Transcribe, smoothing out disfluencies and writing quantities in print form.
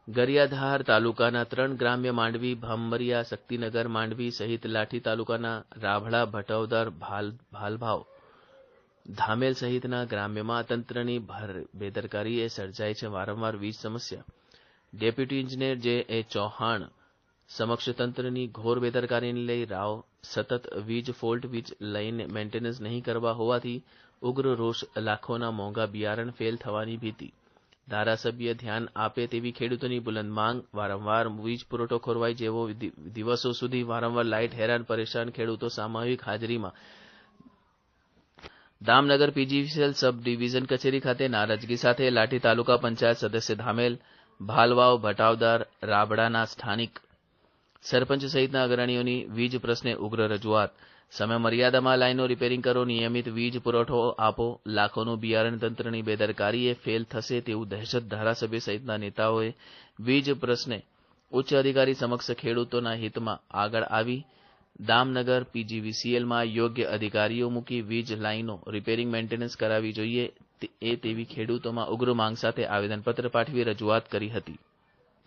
गरिયાધાર તાલુકાના 3 ગ્રામ્ય માંડવી, ભામરિયા, શક્તિનગર માંડવી સહિત લાઠી તાલુકાના રાભડા, ભટવદર, ભાલભાવ, ધામેલ સહિતના ગ્રામ્યમાં તંત્રની બેદરકારીએ સર્જાય છે વારંવાર વીજ સમસ્યા. ડેપ્યુટી ઇજનેર જે.એ. ચૌહાણ સમક્ષ તંત્રની ઘોર બેદરકારીને લઈ રાવ. સતત વીજ ફોલ્ટ, વીજ લાઇન મેન્ટેનન્સ નહીં કરવા હોવાથી ઉગ્ર રોષ, લાખોના મોંઘા બિયારણ ફેલ થવાની ભીતિ. ધારાસભ્ય ધ્યાન આપે તેવી ખેડૂતોની બુલંદ માંગ. વારંવાર વીજ પુરવઠો ખોરવાય જેવો દિવસો સુધી વારંવાર લાઇટ હેરાન પરેશાન ખેડૂતો સામૂહિક હાજરીમાં દામનગર પીજીવીસીએલ સબ ડિવિઝન કચેરી ખાતે નારાજગી સાથે લાઠી તાલુકા પંચાયત સદસ્ય ધામેલ, ભાલવાવ, ભટાવદર, રાબડાના સ્થાનિક સરપંચ સહિતના અગ્રણીઓની વીજ પ્રશ્ને ઉગ્ર રજૂઆત. સમય મર્યાદામાં લાઇનો રિપેરિંગ કરો, નિયમિત વીજ પુરવઠો આપો. લાખોનું બિયારણ તંત્રની બેદરકારીએ ફેલ થશે તેવું દહેશત. ધારાસભ્ય સહિતના નેતાઓએ વીજ પ્રશ્ને ઉચ્ચ અધિકારી સમક્ષ ખેડૂતોના હિતમાં આગળ આવી દામનગર પીજીવીસીએલમાં યોગ્ય અધિકારીઓ મૂકી વીજ લાઇનો રિપેરિંગ મેન્ટેનન્સ કરાવવી જોઈએ તેવી ખેડૂતોમાં ઉગ્ર માંગ સાથે આવેદનપત્ર પાઠવી રજૂઆત કરી હતી.